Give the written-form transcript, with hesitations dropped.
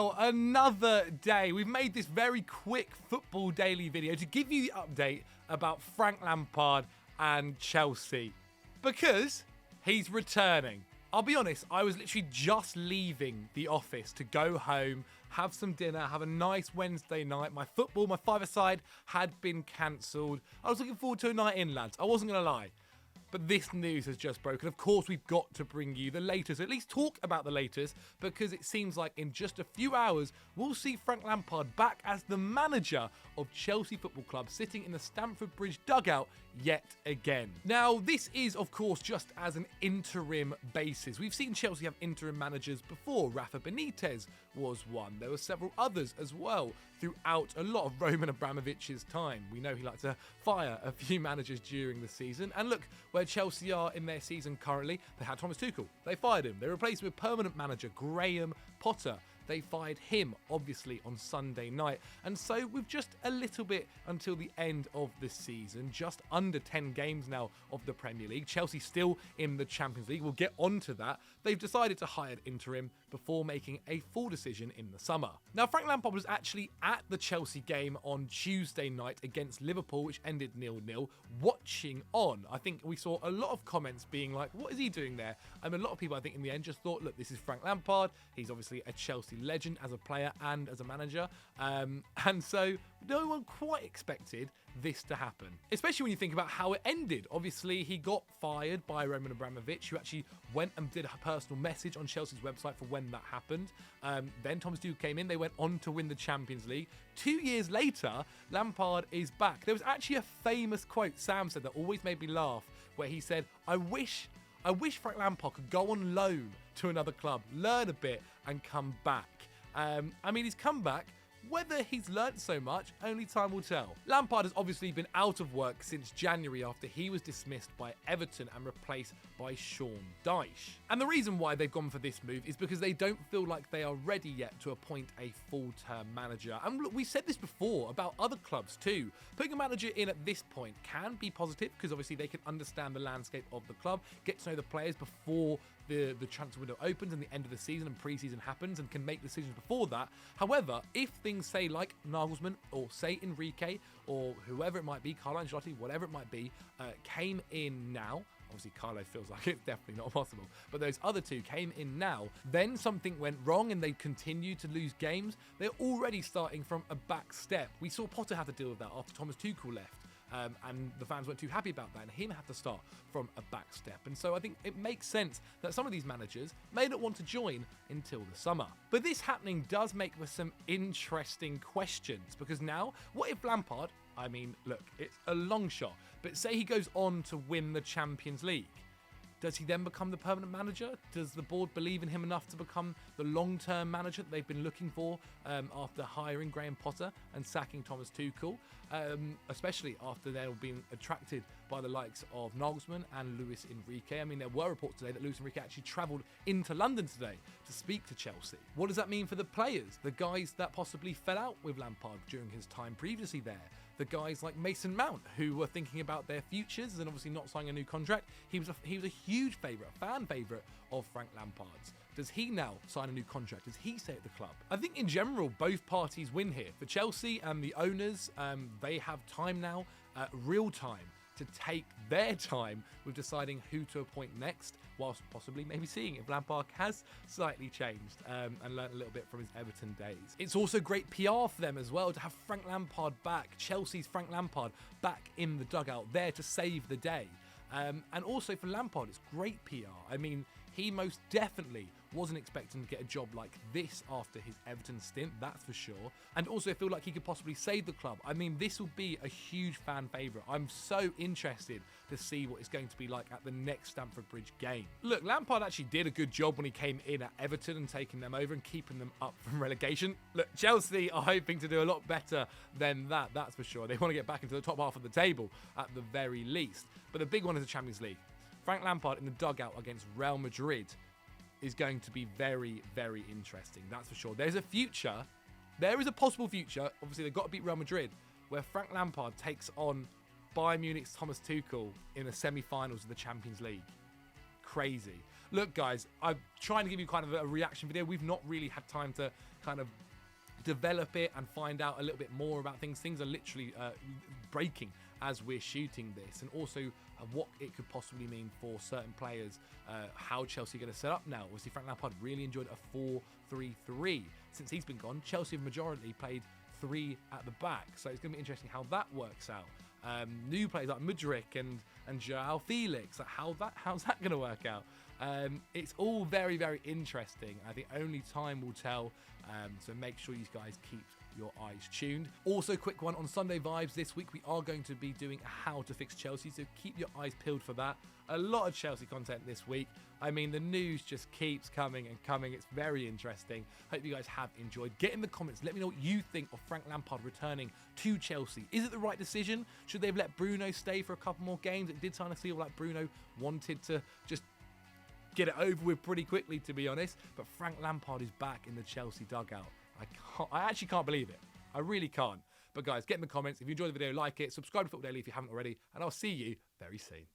Well, another day. We've made this very quick football daily video to give you the update about Frank Lampard and Chelsea. Because he's returning. I'll be honest, I was literally just leaving the office to go home, have some dinner, have a nice Wednesday night. My five-a-side had been cancelled. I was looking forward to a night in, lads. I wasn't going to lie. But this news has just broken. Of course, we've got to bring you the latest, at least talk about the latest, because it seems like in just a few hours, we'll see Frank Lampard back as the manager of Chelsea Football Club, sitting in the Stamford Bridge dugout yet again. Now, this is, of course, just as an interim basis. We've seen Chelsea have interim managers before. Rafa Benitez was one. There were several others as well throughout a lot of Roman Abramovich's time. We know he liked to fire a few managers during the season. And look, where Chelsea are in their season currently, they had Thomas Tuchel. They fired him. They replaced him with permanent manager Graham Potter. They fired him, obviously, on Sunday night. And so with just a little bit until the end of the season, just under 10 games now of the Premier League, Chelsea still in the Champions League. We'll get on to that. They've decided to hire an interim before making a full decision in the summer. Now, Frank Lampard was actually at the Chelsea game on Tuesday night against Liverpool, which ended 0-0, watching on. I think we saw a lot of comments being like, what is he doing there? A lot of people, I think, in the end just thought, look, this is Frank Lampard. He's obviously a Chelsea legend as a player and as a manager. And so no one quite expected this to happen, especially when you think about how it ended. Obviously, he got fired by Roman Abramovich, who actually went and did a personal message on Chelsea's website for when that happened. Then Thomas Tuchel came in. They went on to win the Champions League. 2 years later, Lampard is back. There was actually a famous quote Sam said that always made me laugh, where he said, I wish Frank Lampard could go on loan to another club, learn a bit and come back. He's come back. Whether he's learnt so much, only time will tell. Lampard has obviously been out of work since January after he was dismissed by Everton and replaced by Sean Dyche. And the reason why they've gone for this move is because they don't feel like they are ready yet to appoint a full-term manager. And look, we've said this before about other clubs too. Putting a manager in at this point can be positive because obviously they can understand the landscape of the club, get to know the players before the transfer window opens and the end of the season and pre-season happens, and can make decisions before that. However, if things say like Nagelsmann or say Enrique or whoever it might be, Carlo Ancelotti, whatever it might be, came in now, obviously Carlo feels like it's definitely not possible, but those other two came in now, then something went wrong and they continued to lose games, they're already starting from a back step. We saw Potter have to deal with that after Thomas Tuchel left. And the fans weren't too happy about that, and him had to start from a back step. And so I think it makes sense that some of these managers may not want to join until the summer. But this happening does make for some interesting questions, because now, what if Lampard, look, it's a long shot, but say he goes on to win the Champions League. Does he then become the permanent manager? Does the board believe in him enough to become the long-term manager that they've been looking for after hiring Graham Potter and sacking Thomas Tuchel? Especially after they've been attracted by the likes of Nagelsmann and Luis Enrique. There were reports today that Luis Enrique actually travelled into London today to speak to Chelsea. What does that mean for the players? The guys that possibly fell out with Lampard during his time previously there. The guys like Mason Mount, who were thinking about their futures and obviously not signing a new contract. He was a huge favourite, a fan favourite of Frank Lampard's. Does he now sign a new contract? Does he stay at the club? I think in general, both parties win here. For Chelsea and the owners, they have time now, real time, to take their time with deciding who to appoint next, whilst possibly maybe seeing if Lampard has slightly changed and learned a little bit from his Everton days. It's also great PR for them as well to have Frank Lampard back, Chelsea's Frank Lampard back in the dugout there to save the day. And also for Lampard, it's great PR. He most definitely wasn't expecting to get a job like this after his Everton stint, that's for sure. And also I feel like he could possibly save the club. This will be a huge fan favourite. I'm so interested to see what it's going to be like at the next Stamford Bridge game. Look, Lampard actually did a good job when he came in at Everton and taking them over and keeping them up from relegation. Look, Chelsea are hoping to do a lot better than that, that's for sure. They want to get back into the top half of the table at the very least. But the big one is the Champions League. Frank Lampard in the dugout against Real Madrid is going to be very, very interesting. That's for sure. There's a future. There is a possible future. Obviously, they've got to beat Real Madrid, where Frank Lampard takes on Bayern Munich's Thomas Tuchel in the semi-finals of the Champions League. Crazy. look, guys, I'm trying to give you kind of a reaction video. We've not really had time to kind of develop it and find out a little bit more about things. Things are literally breaking as we're shooting this, and also what it could possibly mean for certain players, how Chelsea are going to set up now. Obviously, Frank Lampard really enjoyed a 4-3-3. Since he's been gone, Chelsea have majority played 3 at the back, so it's going to be interesting how that works out. New players like Mudryk and Joao Felix, like how's that going to work out? It's all very, very interesting. I think only time will tell, so make sure you guys keep your eyes tuned. Also, quick one on Sunday Vibes this week, we are going to be doing a how to fix Chelsea, so keep your eyes peeled for that. A lot of Chelsea content this week. I mean, the news just keeps coming and coming. It's very interesting. Hope you guys have enjoyed. Get in the comments, let me know what you think of Frank Lampard returning to Chelsea. Is it the right decision? Should they have let Bruno stay for a couple more games? It did kind of feel like Bruno wanted to just get it over with pretty quickly, to be honest. But Frank Lampard is back in the Chelsea dugout. I actually can't believe it. I really can't. But guys, get in the comments. If you enjoyed the video, like it. Subscribe to Football Daily if you haven't already. And I'll see you very soon.